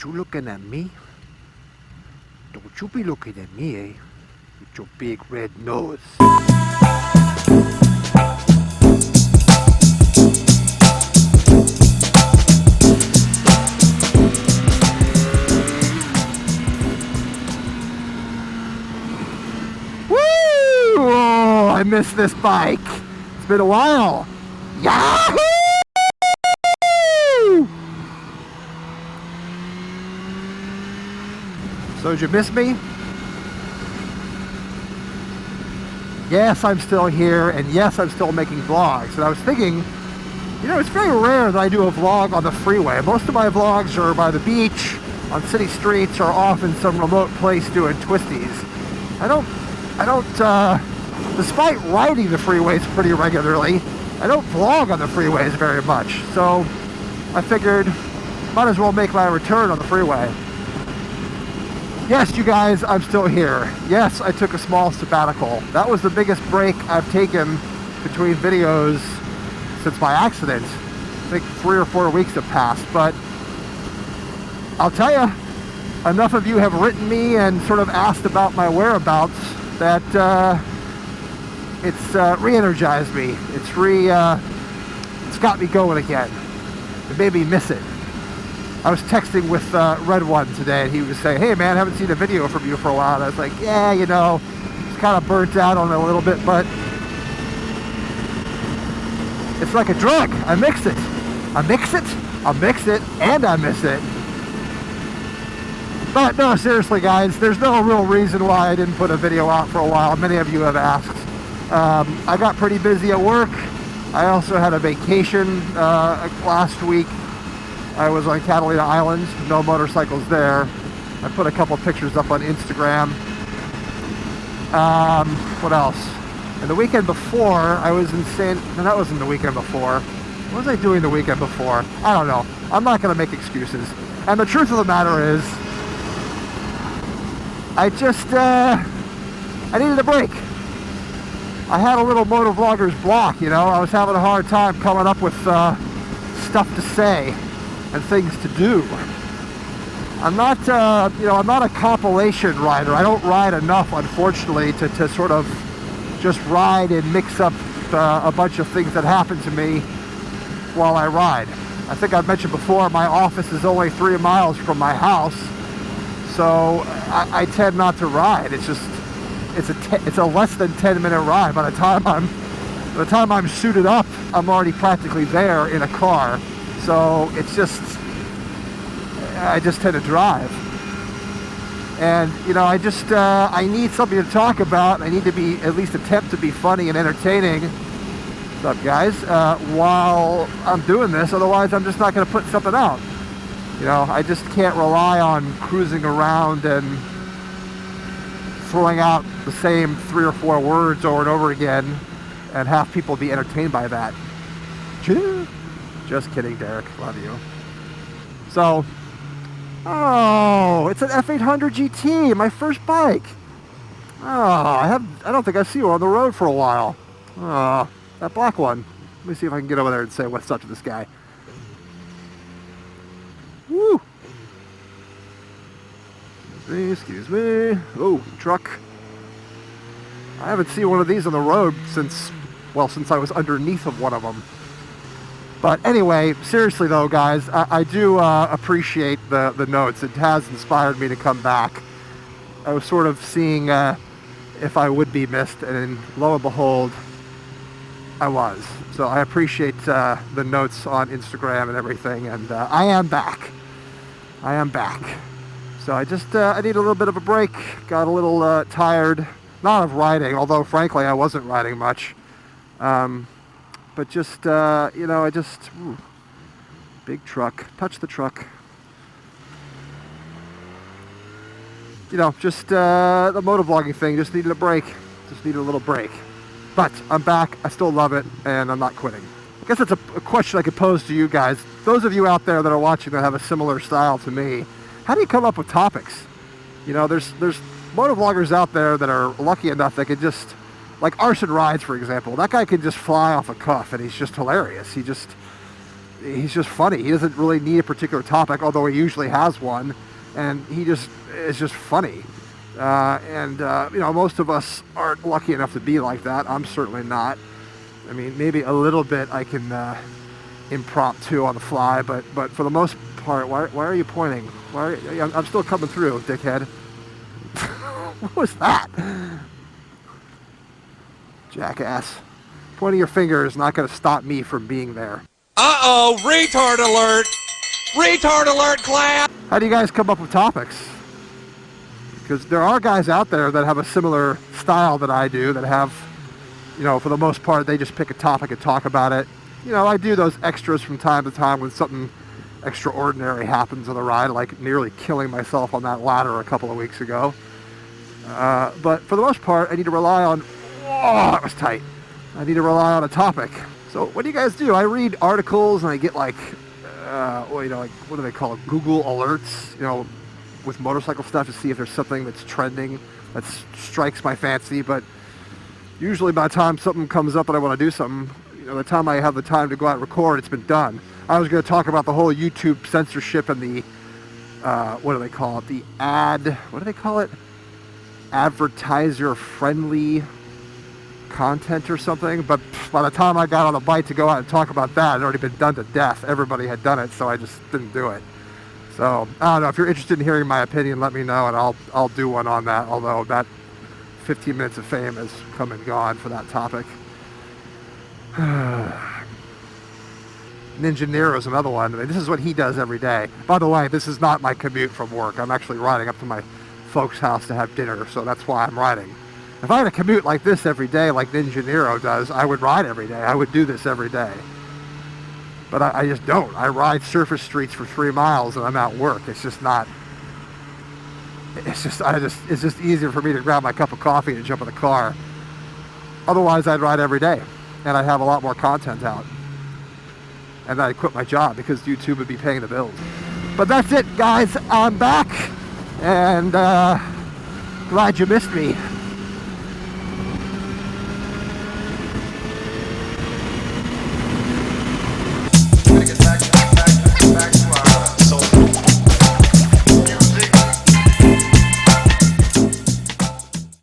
you looking at me? Don't you be looking at me, eh? With your big red nose. Woo! Oh, I miss this bike. It's been a while. Yahoo! So did you miss me? Yes, I'm still here, and yes, I'm still making vlogs. And I was thinking, you know, it's very rare that I do a vlog on the freeway. Most of my vlogs are by the beach, on city streets, or off in some remote place doing twisties. I don't, despite riding the freeways pretty regularly, I don't vlog on the freeways very much. So I figured, might as well make my return on the freeway. Yes, you guys, I'm still here. Yes, I took a small sabbatical. That was the biggest break I've taken between videos since my accident. I think 3 or 4 weeks have passed, but I'll tell you, enough of you have written me and sort of asked about my whereabouts that it's re-energized me. It's got me going again. It made me miss it. I was texting with Red One today, and he was saying, hey man, I haven't seen a video from you for a while. And I was like, yeah, you know, it's kind of burnt out on it a little bit, but it's like a drug. I mix it, and I miss it. But no, seriously guys, there's no real reason why I didn't put a video out for a while. Many of you have asked. I got pretty busy at work. I also had a vacation last week. I was on Catalina Island, no motorcycles there. I put a couple pictures up on Instagram. What else? And the weekend before, I was in no, that wasn't the weekend before. What was I doing the weekend before? I don't know. I'm not going to make excuses. And the truth of the matter is, I needed a break. I had a little motovlogger's block, you know. I was having a hard time coming up with stuff to say and things to do. I'm not, I'm not a compilation rider. I don't ride enough, unfortunately, to sort of just ride and mix up a bunch of things that happen to me while I ride. I think I've mentioned before, my office is only 3 miles from my house, so I tend not to ride. It's just, it's a less than 10-minute ride. By the time I'm suited up, I'm already practically there in a car. So it's just, I just tend to drive. And, you know, I need something to talk about. I need to at least attempt to be funny and entertaining. What's up, guys? While I'm doing this, otherwise I'm just not going to put something out. You know, I just can't rely on cruising around and throwing out the same 3 or 4 words over and over again and have people be entertained by that. Just kidding, Derek. Love you. So, oh, it's an F800 GT, my first bike. Oh, I don't think I've seen one on the road for a while. Oh, that black one. Let me see if I can get over there and say what's up to this guy. Woo! Excuse me. Oh, truck. I haven't seen one of these on the road since I was underneath of one of them. But anyway, seriously though, guys, I do appreciate the notes. It has inspired me to come back. I was sort of seeing if I would be missed, and lo and behold, I was. So I appreciate the notes on Instagram and everything, and I am back. So I just, I need a little bit of a break. Got a little tired, not of riding, although frankly I wasn't riding much. But just, you know, ooh, big truck, touch the truck. You know, just the motovlogging thing, just needed a break. Just needed a little break. But I'm back, I still love it, and I'm not quitting. I guess that's a question I could pose to you guys. Those of you out there that are watching that have a similar style to me, how do you come up with topics? You know, there's motovloggers out there that are lucky enough that could just, like Arson Rides, for example. That guy can just fly off a cuff, and he's just hilarious. he's just funny. He doesn't really need a particular topic, although he usually has one, and he just is just funny. You know, most of us aren't lucky enough to be like that. I'm certainly not. I mean, maybe a little bit I can impromptu on the fly, but for the most part, why are you pointing? I'm still coming through, dickhead. What was that? Jackass. Pointing your finger is not going to stop me from being there. Uh-oh, retard alert! Retard alert, class! How do you guys come up with topics? Because there are guys out there that have a similar style that I do, that have, you know, for the most part, they just pick a topic and talk about it. You know, I do those extras from time to time when something extraordinary happens on the ride, like nearly killing myself on that ladder a couple of weeks ago. But for the most part, I need to rely on, oh, that was tight. I need to rely on a topic. So what do you guys do? I read articles and I get like, well, you know, like, what do they call it? Google alerts, you know, with motorcycle stuff to see if there's something that's trending that strikes my fancy. But usually by the time something comes up and I want to do something, you know, the time I have the time to go out and record, it's been done. I was going to talk about the whole YouTube censorship and the, what do they call it? The what do they call it? Advertiser-friendly content or something. But by the time I got on the bike to go out and talk about that, it had already been done to death. Everybody had done it, so I just didn't do it. So, I don't know. If you're interested in hearing my opinion, let me know, and I'll do one on that, although that 15 minutes of fame has come and gone for that topic. Ninja Nero is another one. I mean, this is what he does every day. By the way, this is not my commute from work. I'm actually riding up to my folks' house to have dinner, so that's why I'm riding. If I had a commute like this every day, like Ninja Nero does, I would ride every day. I would do this every day. But I just don't. I ride surface streets for 3 miles and I'm at work. It's just not, it's just easier for me to grab my cup of coffee and jump in the car. Otherwise, I'd ride every day and I'd have a lot more content out. And then I'd quit my job because YouTube would be paying the bills. But that's it, guys. I'm back and glad you missed me.